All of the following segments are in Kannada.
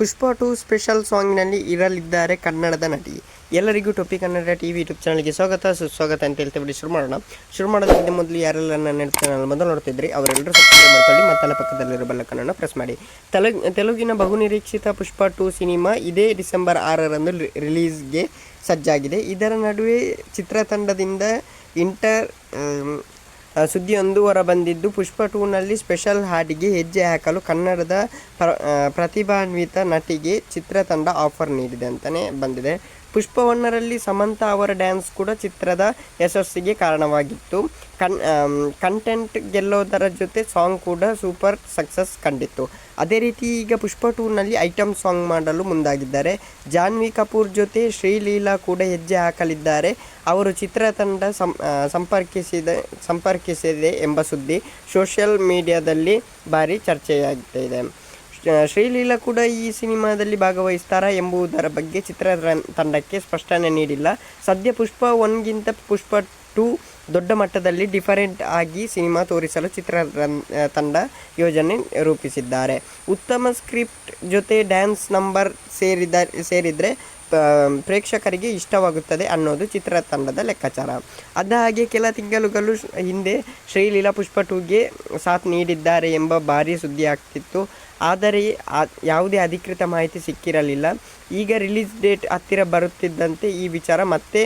ಪುಷ್ಪ 2 ಸ್ಪೆಷಲ್ ಸಾಂಗ್ನಲ್ಲಿ ಇರಲಿದ್ದಾರೆ ಕನ್ನಡದ ನಟಿ. ಎಲ್ಲರಿಗೂ ಟೊಪ್ಪಿ ಕನ್ನಡ ಟಿವಿ ಯೂಟ್ಯೂಬ್ ಚಾನಲ್ಗೆ ಸುಸ್ವಾಗತ ಅಂತ ಹೇಳ್ತೇವೆ. ಶುರು ಮಾಡೋದಕ್ಕಿಂತ ಮೊದಲು ಯಾರೆಲ್ಲ ನನ್ನ ನೆನಪು ಚಾನಲ್ ಮೊದಲು ನೋಡ್ತಿದ್ರಿ ಅವರೆಲ್ಲರೂ ಸಬ್ಸ್ಕ್ರೈಬ್ ಮಾಡ್ಕೊಳ್ಳಿ ಮತ್ತು ಪಕ್ಕದಲ್ಲಿರೋ ಬೆಲ್ಲಕ್ಕನ್ನು ಪ್ರೆಸ್ ಮಾಡಿ. ತೆಲುಗಿನ ಬಹುನಿರೀಕ್ಷಿತ ಪುಷ್ಪ 2 ಸಿನಿಮಾ ಇದೇ ಡಿಸೆಂಬರ್ 6ರಂದು ರಿಲೀಸ್ಗೆ ಸಜ್ಜಾಗಿದೆ. ಇದರ ನಡುವೆ ಚಿತ್ರತಂಡದಿಂದ ಸುದ್ದಿಯೊಂದು ಹೊರಬಂದಿದ್ದು, ಪುಷ್ಪ 2ನಲ್ಲಿ ಸ್ಪೆಷಲ್ ಹಾಡಿಗೆ ಹೆಜ್ಜೆ ಹಾಕಲು ಕನ್ನಡದ ಪ್ರತಿಭಾನ್ವಿತ ನಟಿಗೆ ಚಿತ್ರತಂಡ ಆಫರ್ ನೀಡಿದೆ ಅಂತಲೇ ಬಂದಿದೆ. ಪುಷ್ಪ 1ರಲ್ಲಿ ಸಮಂತಾ ಅವರ ಡ್ಯಾನ್ಸ್ ಕೂಡ ಚಿತ್ರದ ಯಶಸ್ಸಿಗೆ ಕಾರಣವಾಗಿತ್ತು. ಕಂಟೆಂಟ್ ಗೆಲ್ಲೋದರ ಜೊತೆ ಸಾಂಗ್ ಕೂಡ ಸೂಪರ್ ಸಕ್ಸಸ್ ಕಂಡಿತ್ತು. ಅದೇ ರೀತಿ ಈಗ ಪುಷ್ಪ 2ನಲ್ಲಿ ಐಟಮ್ ಸಾಂಗ್ ಮಾಡಲು ಮುಂದಾಗಿದ್ದಾರೆ. ಜಾನ್ವಿ ಕಪೂರ್ ಜೊತೆ ಶ್ರೀಲೀಲಾ ಕೂಡ ಹೆಜ್ಜೆ ಹಾಕಲಿದ್ದಾರೆ. ಅವರು ಚಿತ್ರತಂಡ ಸಂಪರ್ಕಿಸಿದೆ ಎಂಬ ಸುದ್ದಿ ಸೋಷಿಯಲ್ ಮೀಡಿಯಾದಲ್ಲಿ ಭಾರಿ ಚರ್ಚೆಯಾಗ್ತಿದೆ. ಶ್ರೀಲೀಲಾ ಕೂಡ ಈ ಸಿನಿಮಾದಲ್ಲಿ ಭಾಗವಹಿಸ್ತಾರಾ ಎಂಬುದರ ಬಗ್ಗೆ ಚಿತ್ರತಂಡಕ್ಕೆ ಸ್ಪಷ್ಟನೆ ನೀಡಿಲ್ಲ. ಸದ್ಯ ಪುಷ್ಪ 1ಗಿಂತ ಪುಷ್ಪ 2 ದೊಡ್ಡ ಮಟ್ಟದಲ್ಲಿ ಡಿಫರೆಂಟ್ ಆಗಿ ಸಿನಿಮಾ ತೋರಿಸಲು ಚಿತ್ರತಂಡ ಯೋಜನೆ ರೂಪಿಸಿದ್ದಾರೆ. ಉತ್ತಮ ಸ್ಕ್ರಿಪ್ಟ್ ಜೊತೆ ಡ್ಯಾನ್ಸ್ ನಂಬರ್ ಸೇರಿದರೆ ಪ್ರೇಕ್ಷಕರಿಗೆ ಇಷ್ಟವಾಗುತ್ತದೆ ಅನ್ನೋದು ಚಿತ್ರತಂಡದ ಲೆಕ್ಕಾಚಾರ. ಹಾಗೆ ಕೆಲ ತಿಂಗಳುಗಳ ಹಿಂದೆ ಶ್ರೀಲೀಲಾ ಪುಷ್ಪ 2ಗೆ ಸಾಥ್ ನೀಡಿದ್ದಾರೆ ಎಂಬ ಭಾರೀ ಸುದ್ದಿ ಆಗ್ತಿತ್ತು. ಆದರೆ ಯಾವುದೇ ಅಧಿಕೃತ ಮಾಹಿತಿ ಸಿಕ್ಕಿರಲಿಲ್ಲ. ಈಗ ರಿಲೀಸ್ ಡೇಟ್ ಹತ್ತಿರ ಬರುತ್ತಿದ್ದಂತೆ ಈ ವಿಚಾರ ಮತ್ತೆ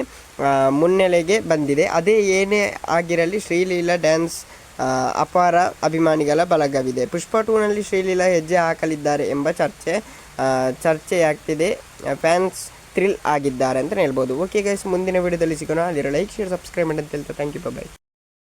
ಮುನ್ನೆಲೆಗೆ ಬಂದಿದೆ. ಅದೇ ಏನೇ ಆಗಿರಲಿ, ಶ್ರೀಲೀಲಾ ಡ್ಯಾನ್ಸ್ ಅಪಾರ ಅಭಿಮಾನಿಗಳ ಬಳಗವಿದೆ. ಪುಷ್ಪ 2ನಲ್ಲಿ ಶ್ರೀಲೀಲಾ ಹೆಜ್ಜೆ ಹಾಕಲಿದ್ದಾರೆ ಎಂಬ ಚರ್ಚೆಯಾಗ್ತಿದೆ. ಫ್ಯಾನ್ಸ್ ಥ್ರಿಲ್ ಆಗಿದ್ದಾರೆ ಅಂತ ಹೇಳ್ಬೋದು. ಓಕೆ ಗೈಸ್, ಮುಂದಿನ ವಿಡಿಯೋದಲ್ಲಿ ಸಿಗೋಣ. ಅಲ್ಲಿರೋ ಲೈಕ್, ಶೇರ್, ಸಬ್ಸ್ಕ್ರೈಬ್ ಮಾಡಿ ಅಂತ ಹೇಳ್ತಾ ಥ್ಯಾಂಕ್ ಯು, ಬಾಯ್.